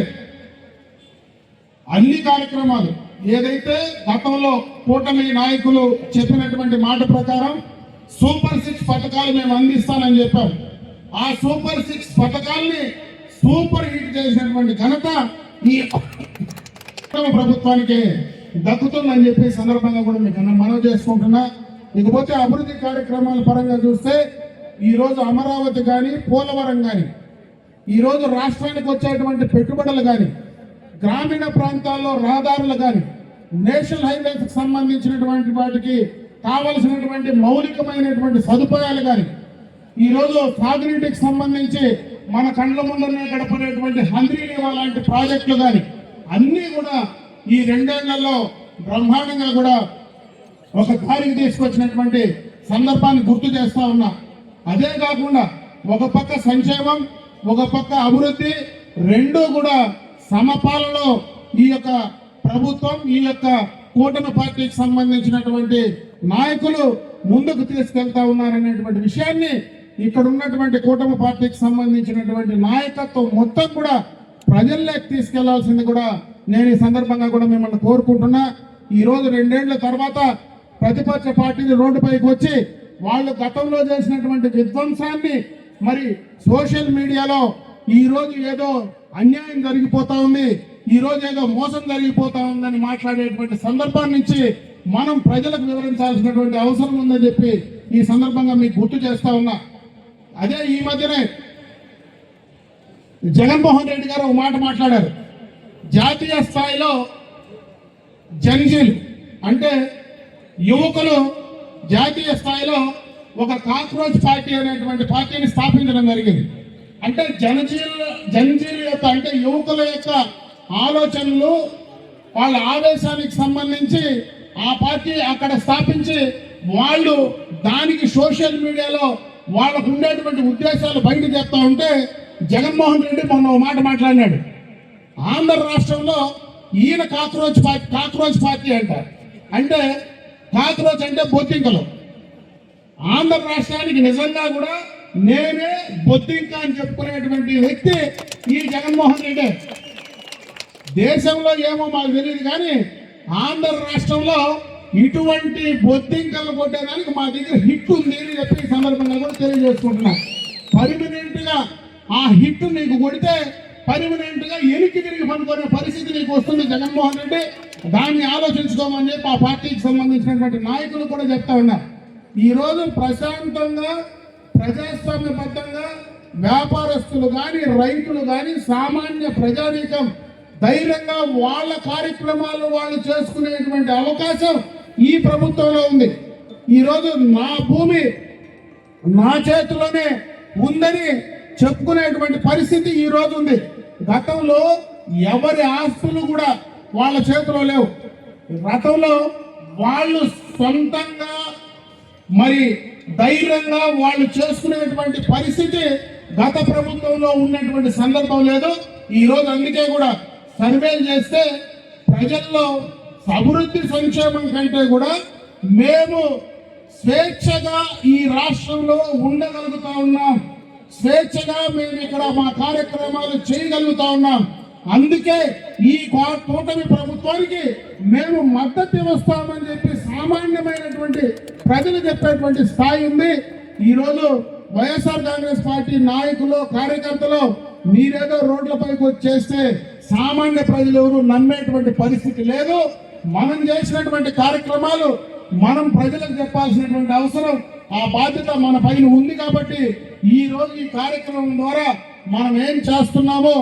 అన్ని కార్యక్రమాలు ఏదైతే గతంలో కూటమి నాయకులు చెప్పినటువంటి మాట ప్రకారం సూపర్ 6 పథకాలు మేము అందిస్తానని చెప్పాం. ఆ సూపర్ 6 పథకాల్ని సూపర్ హిట్ చేసినటువంటి ఘనత ఈ ప్రభుత్వానికి దక్కుతుందని చెప్పి సందర్భంగా కూడా మీకు మనవి చేసుకుంటున్నా. ఇకపోతే అభివృద్ధి కార్యక్రమాల పరంగా చూస్తే ఈరోజు అమరావతి కానీ పోలవరం కానీ ఈరోజు రాష్ట్రానికి వచ్చేటువంటి పెట్టుబడులు కానీ గ్రామీణ ప్రాంతాల్లో రహదారులు కానీ నేషనల్ హైవేస్కి సంబంధించినటువంటి వాటికి కావలసినటువంటి మౌలికమైనటువంటి సదుపాయాలు కానీ ఈరోజు సాగునీటికి సంబంధించి మన కండ్ల ముందరనే గడపనేటువంటి హంద్రీనేవా లాంటి ప్రాజెక్టులు కానీ అన్నీ కూడా ఈ 2 ఏళ్లలో బ్రహ్మాండంగా కూడా ఒక దారికి తీసుకొచ్చినటువంటి సందర్భాన్ని గుర్తు చేస్తా ఉన్నా. అదే కాకుండా ఒక పక్క సంక్షేమం, ఒక పక్క అభివృద్ధి, 2 కూడా సమపాలలో ఈ యొక్క ప్రభుత్వం, ఈ యొక్క కూటమి పార్టీకి సంబంధించినటువంటి నాయకులు ముందుకు తీసుకెళ్తా ఉన్నారనేటువంటి విషయాన్ని ఇక్కడ ఉన్నటువంటి కూటమి పార్టీకి సంబంధించినటువంటి నాయకత్వం మొత్తం కూడా ప్రజల్లోకి తీసుకెళ్లాల్సింది కూడా నేను ఈ సందర్భంగా కూడా మిమ్మల్ని కోరుకుంటున్నా. ఈ రోజు 2 ఏళ్ల తర్వాత ప్రతిపక్ష పార్టీలు రోడ్డుపైకి వచ్చి వాళ్ళు గతంలో చేసినటువంటి విధ్వంసాన్ని మరి సోషల్ మీడియాలో ఈ రోజు ఏదో అన్యాయం జరిగిపోతా ఉంది, ఈ రోజు ఏదో మోసం జరిగిపోతా ఉందని మాట్లాడేటువంటి సందర్భం నుంచి మనం ప్రజలకు వివరించాల్సినటువంటి అవసరం ఉందని చెప్పి ఈ సందర్భంగా మీకు గుర్తు చేస్తా ఉన్నా. అదే ఈ మధ్యనే జగన్మోహన్ రెడ్డి గారు ఒక మాట మాట్లాడారు. జాతీయ స్థాయిలో జనజీలు అంటే యువకులు జాతీయ స్థాయిలో ఒక కాక్రోచ్ పార్టీ అనేటువంటి పార్టీని స్థాపించడం జరిగింది. అంటే జనజీలు యొక్క అంటే యువకుల యొక్క ఆలోచనలు వాళ్ళ ఆవేశానికి సంబంధించి ఆ పార్టీ అక్కడ స్థాపించి వాళ్ళు దానికి సోషల్ మీడియాలో వాళ్ళకు ఉండేటువంటి ఉద్దేశాలు బయట చెప్తా ఉంటే జగన్మోహన్ రెడ్డి మొన్న ఒక మాట మాట్లాడినాడు. ఆంధ్ర రాష్ట్రంలో ఈయన కాక్రోచ్ పార్టీ అంటారు. అంటే కాక్రోచ్ అంటే బొద్దింకలు. ఆంధ్ర రాష్ట్రానికి నిజంగా కూడా నేనే బొద్దింక అని చెప్పుకునేటువంటి వ్యక్తి ఈ జగన్మోహన్ రెడ్డి. దేశంలో ఏమో మాకు తెలియదు కానీ ఆంధ్ర రాష్ట్రంలో ఇటువంటి బొద్దింకలు కొట్టేదానికి మా దగ్గర హిట్ ఉంది అని చెప్పి ఈ సందర్భంగా కూడా తెలియజేసుకుంటున్నా. పర్మనెంట్ గా ఆ హిట్ నీకు కొడితే పర్మనెంట్ గా ఎనికి తిరిగి పనుకునే పరిస్థితి నీకు వస్తుంది జగన్మోహన్ రెడ్డి. దాన్ని ఆలోచించుకోమని చెప్పి ఆ పార్టీకి సంబంధించినటువంటి నాయకులు కూడా చెప్తా ఉన్నారు. ఈ రోజు ప్రశాంతంగా ప్రజాస్వామ్యబద్ధంగా వ్యాపారస్తులు కానీ రైతులు కానీ సామాన్య ప్రజానీకం ధైర్యంగా వాళ్ళ కార్యక్రమాలు వాళ్ళు చేసుకునేటువంటి అవకాశం ఈ ప్రభుత్వంలో ఉంది. ఈరోజు నా భూమి నా చేతిలోనే ఉందని చెప్పుకునేటువంటి పరిస్థితి ఈ రోజు ఉంది. గతంలో ఎవరి ఆస్తులు కూడా వాళ్ళ చేతిలో లేవు. గతంలో వాళ్ళు సొంతంగా మరి ధైర్యంగా వాళ్ళు చేసుకునేటువంటి పరిస్థితి గత ప్రభుత్వంలో ఉన్నటువంటి సందర్భం లేదు. ఈ రోజు అందుకే కూడా సర్వేలు చేస్తే ప్రజల్లో అభివృద్ధి సంక్షేమం కంటే కూడా మేము స్వేచ్ఛగా ఈ రాష్ట్రంలో ఉండగలుగుతా ఉన్నాం. స్వేచ్ఛగా మేము ఇక్కడ మా కార్యక్రమాలు చేయగలుగుతా ఉన్నాం. అందుకే ఈ కూటమి ప్రభుత్వానికి మేము మద్దతు ఇస్తామని చెప్పి సామాన్యమైనటువంటి ప్రజలు చెప్పేటువంటి స్థాయి ఉంది. ఈరోజు వైఎస్ఆర్ కాంగ్రెస్ పార్టీ నాయకులు కార్యకర్తలు మీరేదో రోడ్లపైకి వచ్చేస్తే సామాన్య ప్రజలు ఎవరు నమ్మేటువంటి పరిస్థితి లేదు. మనం చేసినటువంటి కార్యక్రమాలు మనం ప్రజలకు చెప్పాల్సినటువంటి అవసరం, ఆ బాధ్యత మన పైన ఉంది. కాబట్టి ఈ రోజు ఈ కార్యక్రమం ద్వారా మనం ఏం చేస్తున్నామో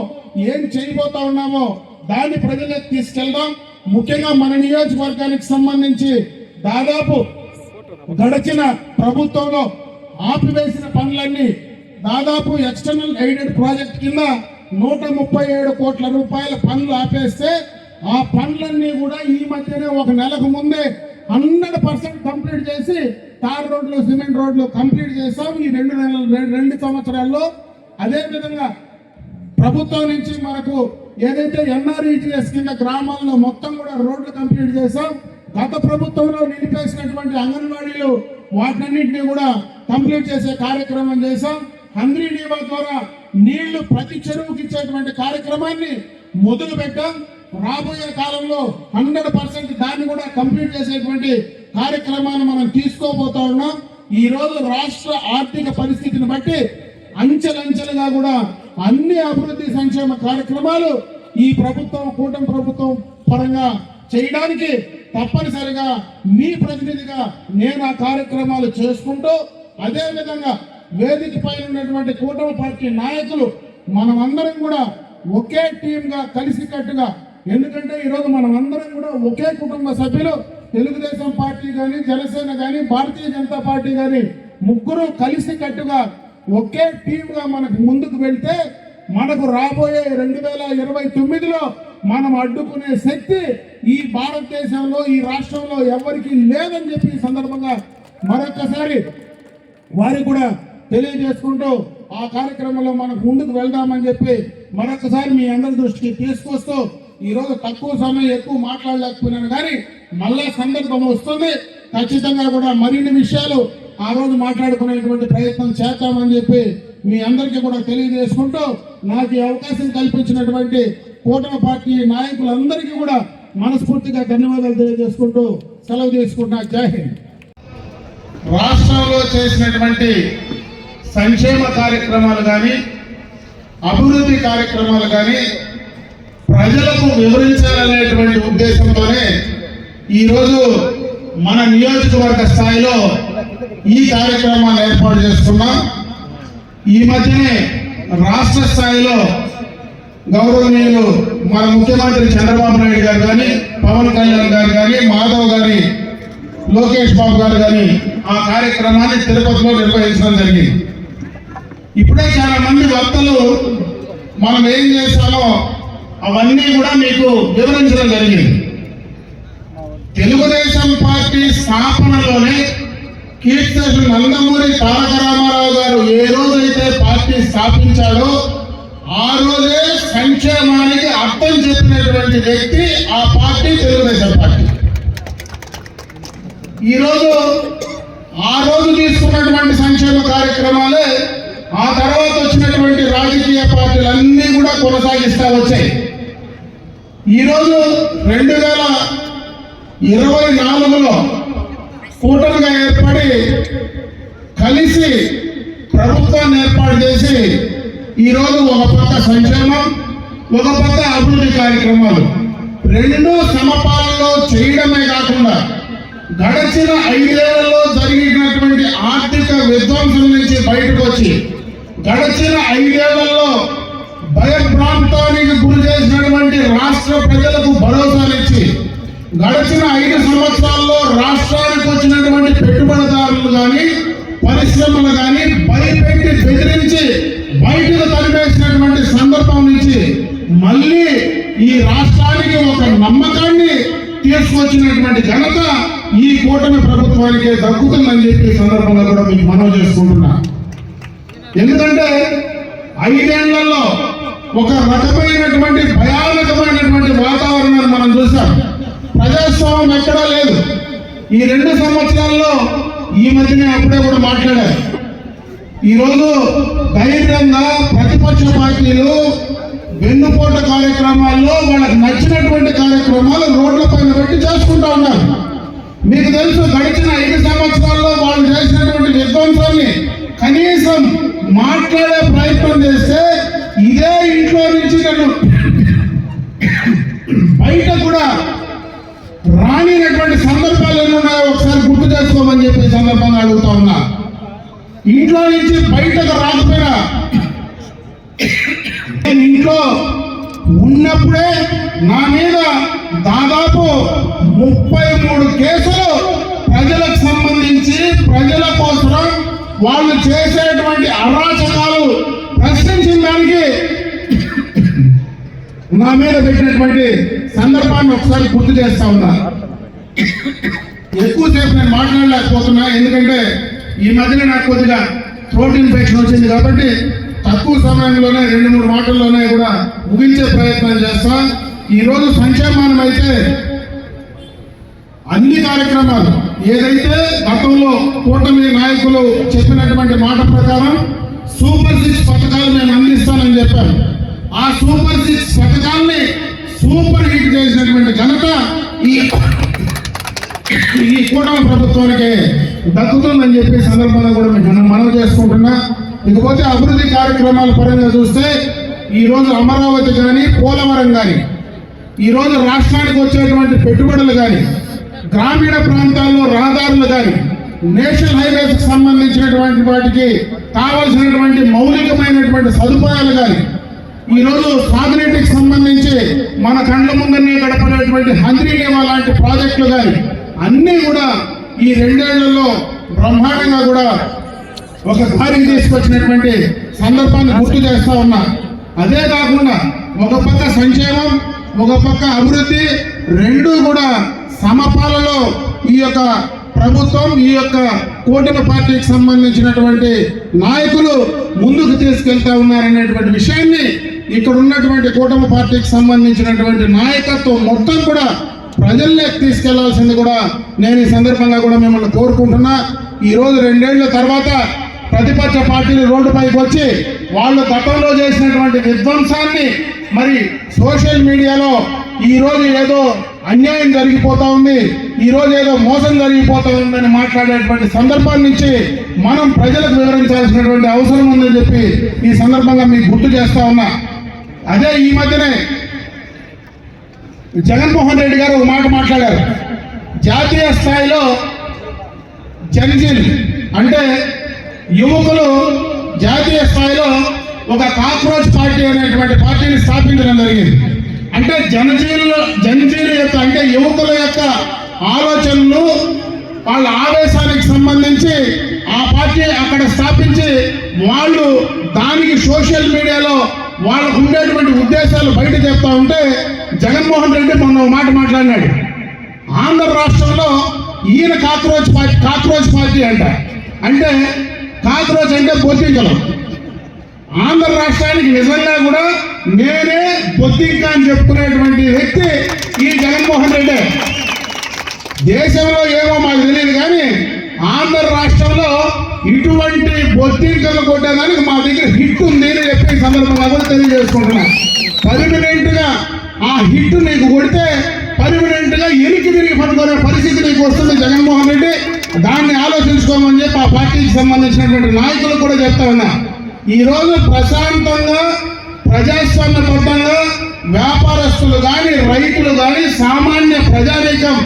ఏం చేయబోతా ఉన్నామో దాన్ని ప్రజలకు తీసుకెళ్దాం. ముఖ్యంగా మన నియోజకవర్గానికి సంబంధించి దాదాపు గడిచిన ప్రభుత్వంలో ఆపివేసిన పనులన్నీ దాదాపు ఎక్స్టర్నల్ ఎయిడెడ్ ప్రాజెక్ట్ కింద 137 కోట్ల రూపాయల పనులు ఆపేస్తే ఆ పనులన్నీ కూడా ఈ మధ్యనే ఒక నెలకు ముందే 100% కంప్లీట్ చేసి తార్ రోడ్లు సిమెంట్ రోడ్లు కంప్లీట్ చేసాం ఈ 2 సంవత్సరాల్లో. అదేవిధంగా ప్రభుత్వం నుంచి మనకు ఏదైతే ఎన్ఆర్ఈజీఎస్ కింద గ్రామాల్లో మొత్తం కూడా రోడ్లు కంప్లీట్ చేసాం. గత ప్రభుత్వంలో నిలిపేసినటువంటి అంగన్వాడీలు వాటన్నింటినీ కూడా కంప్లీట్ చేసే కార్యక్రమం చేశాం. హంద్రీ నీవా ద్వారా నీళ్లు ప్రతి చెరువుకి ఇచ్చేటువంటి కార్యక్రమాన్ని మొదలు పెట్టాం. రాబోయే కాలంలో 100% దాన్ని కూడా కంప్లీట్ చేసేటువంటి కార్యక్రమాన్ని మనం తీసుకోబోతా ఉన్నాం. ఈ రోజు రాష్ట్ర ఆర్థిక పరిస్థితిని బట్టి అంచెలంచెలుగా కూడా అన్ని అభివృద్ధి సంక్షేమ కార్యక్రమాలు ఈ ప్రభుత్వం కూటమి ప్రభుత్వం పరంగా చేయడానికి తప్పనిసరిగా మీ ప్రతినిధిగా నేను ఆ కార్యక్రమాలు చేసుకుంటూ, అదేవిధంగా వేదిక పైన ఉన్నటువంటి కూటమి పార్టీ నాయకులు మనమందరం కూడా ఒకే టీంగా కలిసికట్టుగా, ఎందుకంటే ఈరోజు మనం అందరం కూడా ఒకే కుటుంబ సభ్యులు, తెలుగుదేశం పార్టీ కానీ జనసేన కానీ భారతీయ జనతా పార్టీ కానీ ముగ్గురు కలిసికట్టుగా ఒకే టీంగా మనకు ముందుకు వెళ్తే మనకు రాబోయే 2029లో మనం అడ్డుకునే శక్తి ఈ భారతదేశంలో ఈ రాష్ట్రంలో ఎవరికి లేదని చెప్పి ఈ సందర్భంగా మరొకసారి వారికి కూడా తెలియజేసుకుంటూ ఆ కార్యక్రమంలో మనకు ముందుకు వెళ్దామని చెప్పి మరొకసారి మీ అందరి దృష్టికి తీసుకొస్తూ, ఈరోజు తక్కువ సమయం ఎక్కువ మాట్లాడలేకపోయినాను కానీ మళ్ళా సందర్భం వస్తుంది. ఖచ్చితంగా కూడా మరిన్ని విషయాలు ఆ రోజు మాట్లాడుకునేటువంటి ప్రయత్నం చేద్దామని చెప్పి మీ అందరికీ కూడా తెలియజేసుకుంటూ, నాకు ఈ అవకాశం కల్పించినటువంటి కూటమి పార్టీ నాయకులందరికీ కూడా మనస్ఫూర్తిగా ధన్యవాదాలు తెలియజేసుకుంటూ సెలవు తీసుకుంటున్నా. జై హింద్. రాష్ట్రంలో చేసినటువంటి సంక్షేమ కార్యక్రమాలు కానీ అభివృద్ధి కార్యక్రమాలు కానీ ప్రజలకు వివరించాలనేటువంటి ఉద్దేశంతోనే ఈరోజు మన నియోజకవర్గ స్థాయిలో ఈ కార్యక్రమాన్ని ఏర్పాటు చేసుకున్నాం. ఈ మధ్యనే రాష్ట్ర స్థాయిలో గౌరవనీయులు మన ముఖ్యమంత్రి చంద్రబాబు నాయుడు గారు కానీ, పవన్ కళ్యాణ్ గారు కానీ, మాధవ్ గారి, లోకేష్ బాబు గారు కానీ ఆ కార్యక్రమాన్ని తిరుపతిలో నిర్వహించడం జరిగింది. ఇప్పుడే చాలా మంది వక్తలు మనం ఏం చేశామో అవన్నీ కూడా మీకు వివరించడం జరిగింది. తెలుగుదేశం పార్టీ స్థాపనలోనే కీర్తి నందమూరి తారక రామారావు గారు ఏ రోజైతే పార్టీ స్థాపించాడో ఆ రోజే సంక్షేమానికి అర్థం చెప్పినటువంటి వ్యక్తి ఆ పార్టీ తెలుగుదేశం పార్టీ. ఈరోజు ఆ రోజు తీసుకున్నటువంటి సంక్షేమ కార్యక్రమాలే ఆ తర్వాత వచ్చినటువంటి రాజకీయ పార్టీలన్నీ కూడా కొనసాగిస్తూ వచ్చాయి. ఈరోజు 2024లో కూటమిగా ఏర్పడి కలిసి ప్రభుత్వాన్ని ఏర్పాటు చేసి ఈరోజు ఒక పక్క సంక్షేమం, ఒక పక్క అభివృద్ధి కార్యక్రమాలు రెండు సమపాలలో చేయడమే కాకుండా గడిచిన 5 ఏళ్లలో జరిగినటువంటి ఆర్థిక విధ్వంసం నుంచి బయటకు వచ్చి గడిచిన 5 ఏళ్లలో భయభ్రాంతానికి గురి చేసినటువంటి రాష్ట్ర ప్రజలకు భరోసానిచ్చి గడిచిన 5 సంవత్సరాల్లో రాష్ట్రానికి వచ్చినటువంటి పెట్టుబడిదారులు కానీ పరిశ్రమలు కానీ భయపెట్టి బెదిరించి బయటకు తరిమేసినటువంటి సందర్భం నుంచి మళ్ళీ ఈ రాష్ట్రానికి ఒక నమ్మకాన్ని తీసుకొచ్చినటువంటి ఘనత ఈ కూటమి ప్రభుత్వానికి దక్కుతుందని చెప్పి సందర్భంగా కూడా మీకు మనవి చేసుకుంటున్నా. ఎందుకంటే 5 ఏళ్లలో ఒక రకమైనటువంటి భయానకమైనటువంటి వాతావరణాన్ని మనం చూసాం. ప్రజాస్వామ్యం ఎక్కడా లేదు. ఈ 2 సంవత్సరాల్లో ఈ మధ్యనే అప్పుడే కూడా మాట్లాడారు. ఈరోజు ధైర్యంగా ప్రతిపక్ష పార్టీలు వెన్నుపోట కార్యక్రమాల్లో వాళ్ళకి నచ్చినటువంటి కార్యక్రమాలు రోడ్ల పైన పెట్టి చేసుకుంటా ఉన్నారు. మీకు తెలుసు, గడిచిన 5 సంవత్సరాల్లో వాళ్ళు చేసినటువంటి విధ్వంసాన్ని కనీసం మాట్లాడే ప్రయత్నం చేస్తే ఇదే ఇంట్లో నుంచి నన్ను బయట కూడా రానినటువంటి సందర్భాలు ఎన్ని ఉన్నాయో ఒకసారి గుర్తు చేసుకోమని చెప్పి సందర్భంగా అడుగుతా ఉన్నా. ఇంట్లో నుంచి బయటకు రాకపోయినా ఇంట్లో ఉన్నప్పుడే నా మీద దాదాపు 33 కేసులు ప్రజలకు సంబంధించి ప్రజల కోసం వాళ్ళు చేసేటువంటి అరాచకాలు ప్రశ్నించిన దానికి నా మీద పెట్టినటువంటి సందర్భాన్ని ఒకసారి గుర్తు చేస్తా ఉన్నా. ఎక్కువసేపు నేను మాట్లాడలేకపోతున్నా, ఎందుకంటే ఈ మధ్యన నాకు కొద్దిగా థ్రోట్ ఇన్ఫెక్షన్ వచ్చింది కాబట్టి తక్కువ సమయంలోనే 2-3 మాటల్లోనే కూడా ముగించే ప్రయత్నం చేస్తా. ఈరోజు సంక్షేమానం అయితే అన్ని కార్యక్రమాలు ఏదైతే గతంలో కూటమి నాయకులు చెప్పినటువంటి మాట ప్రకారం సూపర్ 6 పథకాలు మేము అందిస్తానని చెప్పారు. ఆ సూపర్ 6 పథకాల్ని సూపర్ హిట్ చేసినటువంటి ఘనత ఈ కూటమి ప్రభుత్వానికి దక్కుతుందని చెప్పి సందర్భంగా కూడా మేము మనవి చేసుకుంటున్నా. ఇకపోతే అభివృద్ధి కార్యక్రమాల పరంగా చూస్తే ఈరోజు అమరావతి కానీ పోలవరం కానీ ఈరోజు రాష్ట్రానికి వచ్చేటువంటి పెట్టుబడులు కానీ గ్రామీణ ప్రాంతాల్లో రహదారులు కానీ నేషనల్ హైవేస్కి సంబంధించినటువంటి వాటికి కావలసినటువంటి మౌలికమైనటువంటి సదుపాయాలు కానీ ఈరోజు సాగునీటికి సంబంధించి మన కళ్ళ ముందరనే గడపడేటువంటి హంద్రీనేవా లాంటి ప్రాజెక్టులు కానీ అన్నీ కూడా ఈ 2 ఏళ్లలో బ్రహ్మాండంగా కూడా ఒక దారికి తీసుకొచ్చినటువంటి సందర్భాన్ని గుర్తు చేస్తా ఉన్నా. అదే కాకుండా ఒక పక్క సంక్షేమం, ఒక పక్క అభివృద్ధి, రెండూ కూడా సమపాలలో ఈ యొక్క ప్రభుత్వం, ఈ యొక్క కూటమి పార్టీకి సంబంధించినటువంటి నాయకులు ముందుకు తీసుకెళ్తా ఉన్నారనేటువంటి విషయాన్ని ఇక్కడ ఉన్నటువంటి కూటమి పార్టీకి సంబంధించినటువంటి నాయకత్వం మొత్తం కూడా ప్రజల్లోకి తీసుకెళ్లాల్సింది కూడా నేను ఈ సందర్భంగా కూడా మిమ్మల్ని కోరుకుంటున్నా. ఈరోజు 2 ఏళ్ల తర్వాత ప్రతిపక్ష పార్టీలు రోడ్డుపైకి వచ్చి వాళ్ళు గతంలో చేసినటువంటి విధ్వంసాన్ని మరి సోషల్ మీడియాలో ఈరోజు ఏదో అన్యాయం జరిగిపోతా ఉంది, ఈరోజు ఏదో మోసం జరిగిపోతా ఉందని మాట్లాడేటువంటి సందర్భాల నుంచి మనం ప్రజలకు వివరించాల్సినటువంటి అవసరం ఉందని చెప్పి ఈ సందర్భంగా మీకు గుర్తు చేస్తా ఉన్నా. అదే ఈ మధ్యనే జగన్మోహన్ రెడ్డి గారు ఒక మాట మాట్లాడారు. జాతీయ స్థాయిలో జనజీలు అంటే యువకులు జాతీయ స్థాయిలో ఒక కాక్రోచ్ పార్టీ అనేటువంటి పార్టీని స్థాపించడం జరిగింది. అంటే జనజీల యొక్క అంటే యువకుల యొక్క ఆలోచనలు వాళ్ళ ఆవేశానికి సంబంధించి ఆ పార్టీ అక్కడ స్థాపించి వాళ్ళు దానికి సోషల్ మీడియాలో వాళ్ళకు ఉండేటువంటి ఉద్దేశాలు బయట చెప్తా ఉంటే జగన్మోహన్ రెడ్డి మొన్న మాట మాట్లాడినాడు. ఆంధ్ర రాష్ట్రంలో ఈయన కాక్రోచ్ పార్టీ అంట. అంటే కాక్రోచ్ అంటే బొద్దింకలు. ఆంధ్ర రాష్ట్రానికి నిజంగా కూడా నేనే బొద్దింక అని చెప్పుకునేటువంటి వ్యక్తి ఈ జగన్మోహన్ రెడ్డి. దేశంలో ఏమో మాకు తెలియదు కానీ ఆంధ్ర రాష్ట్రంలో ఇటువంటి బొద్దింకలు కొట్టేదానికి మా దగ్గర హిట్ ఉంది అని చెప్పి సందర్భంగా కూడా తెలియజేసుకుంటున్నా. పర్మనెంట్గా ఆ హిట్ నీకు కొడితే పర్మనెంట్గా ఎనికి తిరిగి పడుకునే పరిస్థితి నీకు వస్తుంది జగన్మోహన్ రెడ్డి. దాన్ని ఆలోచించుకోమని చెప్పి ఆ పార్టీకి సంబంధించినటువంటి నాయకులు కూడా చెప్తా ఉన్నా. ఈరోజు ప్రశాంతంగా ప్రజాస్వామ్యబద్ధంగా వ్యాపారస్తులు కానీ రైతులు కానీ సామాన్య ప్రజానీకం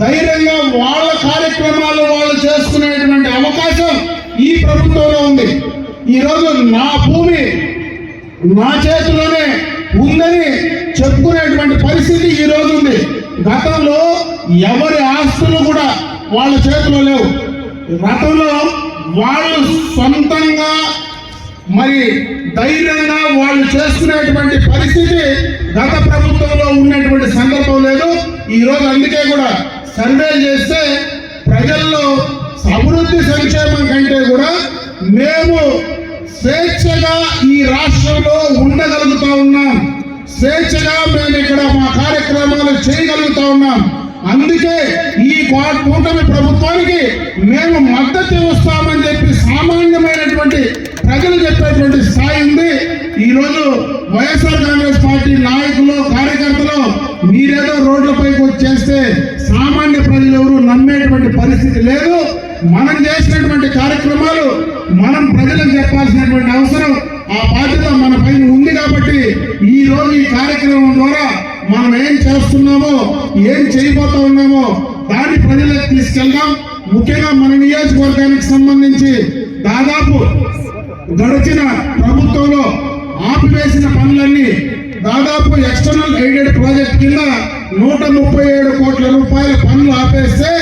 ధైర్యంగా వాళ్ళ కార్యక్రమాలు వాళ్ళు చేసుకునేటువంటి అవకాశం ఈ ప్రభుత్వంలో ఉంది. ఈరోజు నా భూమి నా చేతిలోనే ఉందని చెప్పుకునేటువంటి పరిస్థితి ఈ రోజు ఉంది. గతంలో ఎవరి ఆస్తులు కూడా వాళ్ళ చేతిలో లేవు. గతంలో వాళ్ళు సొంతంగా మరి ధైర్యంగా వాళ్ళు చేసుకునేటువంటి పరిస్థితి గత ప్రభుత్వంలో ఉన్నటువంటి సందర్భం లేదు. ఈరోజు అందుకే కూడా సర్వే చేస్తే ప్రజల్లో అభివృద్ధి సంక్షేమం కంటే కూడా మేము స్వేచ్ఛగా ఈ రాష్ట్రంలో ఉండగలుగుతా ఉన్నాం, స్వేచ్ఛగా మేము ఇక్కడ మా కార్యక్రమాలు చేయగలుగుతా ఉన్నాం. అందుకే ఈ కూటమి ప్రభుత్వానికి మేము మద్దతు ఇస్తామని చెప్పి సామాన్యమైనటువంటి ప్రజలు చెప్పేటువంటి స్థాయి ఉంది. ఈరోజు వైఎస్ఆర్ కాంగ్రెస్ పార్టీ నాయకులు కార్యకర్తలు మీరేదో రోడ్లపైకి వచ్చేస్తే సామాన్య ప్రజలు ఎవరు నమ్మేటువంటి పరిస్థితి లేదు. మనం చేసినటువంటి కార్యక్రమాలు మనం ప్రజలకు చెప్పాల్సినటువంటి అవసరం ఆ బాధ్యత మన పైన ఉంది. కాబట్టి ఈ రోజు ఈ కార్యక్రమం ద్వారా మనం ఏం చేస్తున్నామో ఏం చేయబోతా ఉన్నామో దాన్ని ప్రజలకు తీసుకెళ్దాం. ముఖ్యంగా మన నియోజకవర్గానికి సంబంధించి దాదాపు గడిచిన ప్రభుత్వంలో ఆపివేసిన పనులన్నీ దాదాపు ఎక్స్టర్నల్ ఎయిడెడ్ ప్రాజెక్ట్ కింద 137 కోట్ల రూపాయల పనులు ఆపేస్తే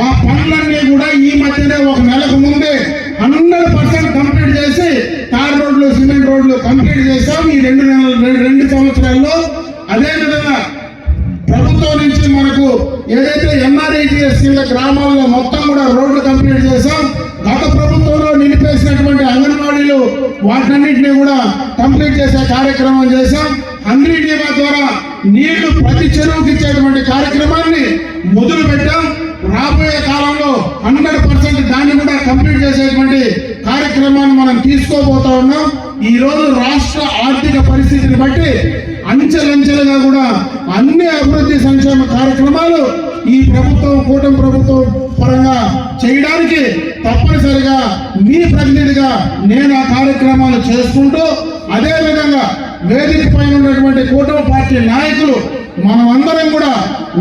ఆ పనులన్నీ కూడా ఈ మధ్యనే ఒక నెలకు ముందే 100% కంప్లీట్ చేసి తార్ రోడ్లు సిమెంట్ రోడ్లు కంప్లీట్ చేశాం ఈ 2 సంవత్సరాల్లో. అదేవిధంగా ప్రభుత్వం నుంచి మనకు ఏదైతే ఎన్ఆర్ఈటీఎస్ కింద గ్రామాల్లో మొత్తం కూడా రోడ్లు కంప్లీట్ చేశాం. గత ప్రభుత్వంలో నిలిపేసినటువంటి అంగన్వాడీలు వాటన్నింటినీ కూడా కంప్లీట్ చేసే కార్యక్రమం చేశాం. హంగ్రీ బీమా ద్వారా నీళ్లు ప్రతి చెరువుకి ఇచ్చేటువంటి కార్యక్రమాన్ని మొదలు పెట్టాం. రాబోయే కాలంలో 100% దాన్ని కూడా కంప్లీట్ చేసేటువంటి కార్యక్రమాన్ని మనం తీసుకోబోతా ఉన్నాం. ఈ రోజు రాష్ట్ర ఆర్థిక పరిస్థితిని బట్టి అంచెలంచెలుగా కూడా అన్ని అభివృద్ధి సంక్షేమ కార్యక్రమాలు ఈ ప్రభుత్వం కూటమి ప్రభుత్వం పరంగా చేయడానికి తప్పనిసరిగా మీ ప్రతినిధిగా నేను ఆ కార్యక్రమాలు చేసుకుంటూ, అదేవిధంగా వేదిక పైన ఉన్నటువంటి కూటమి పార్టీ నాయకులు మనం అందరం కూడా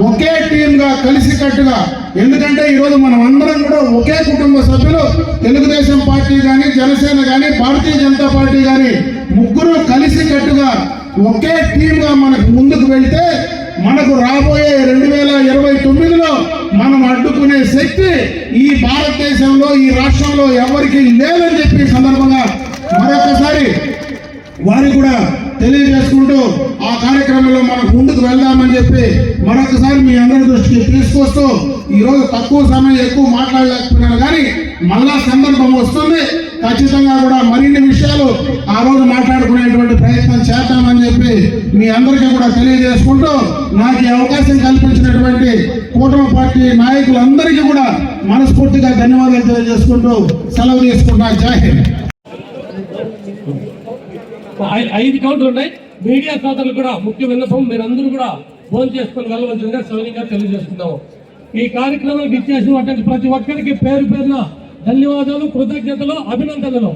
ఒకే టీంగా కలిసికట్టుగా, ఎందుకంటే ఈరోజు మనం అందరం కూడా ఒకే కుటుంబ సభ్యులు. తెలుగుదేశం పార్టీ కానీ జనసేన కానీ భారతీయ జనతా పార్టీ కానీ ముగ్గురు కలిసికట్టుగా ఒకే టీంగా మనకు ముందుకు వెళ్తే మనకు రాబోయే 2029లో మనం అడ్డుకునే శక్తి ఈ భారతదేశంలో ఈ రాష్ట్రంలో ఎవరికి లేదని చెప్పి సందర్భంగా మరొకసారి వారికి కూడా తెలియజేసుకుంటూ ఆ కార్యక్రమంలో మనకు ముందుకు వెళ్దామని చెప్పి మరొకసారి మీ అందరి దృష్టికి తీసుకొస్తూ, ఈరోజు తక్కువ సమయం ఎక్కువ మాట్లాడలేకపోయినాను కానీ మళ్ళా సందర్భం వస్తుంది. ఖచ్చితంగా కూడా మరిన్ని విషయాలు ఆ రోజు మాట్లాడుకునేటువంటి ప్రయత్నం చేద్దామని చెప్పి మీ అందరికీ కూడా తెలియజేసుకుంటూ, నాకు ఈ అవకాశం కల్పించినటువంటి కూటమి పార్టీ నాయకులందరికీ కూడా మనస్ఫూర్తిగా ధన్యవాదాలు తెలియజేసుకుంటూ సెలవు తీసుకుంటా. జై హింద్. 5 కౌంటర్లు ఉన్నాయి. మీడియా సోదరులు కూడా ముఖ్య విన్నపం, మీరందరూ కూడా ఫోన్ చేసుకుని వెళ్ళవలసిందిగా సవినీయంగా తెలియజేస్తున్నాము. ఈ కార్యక్రమానికి ఇచ్చేసినటువంటి ప్రతి ఒక్కరికి పేరు పేరున ధన్యవాదాలు, కృతజ్ఞతలు, అభినందనలు.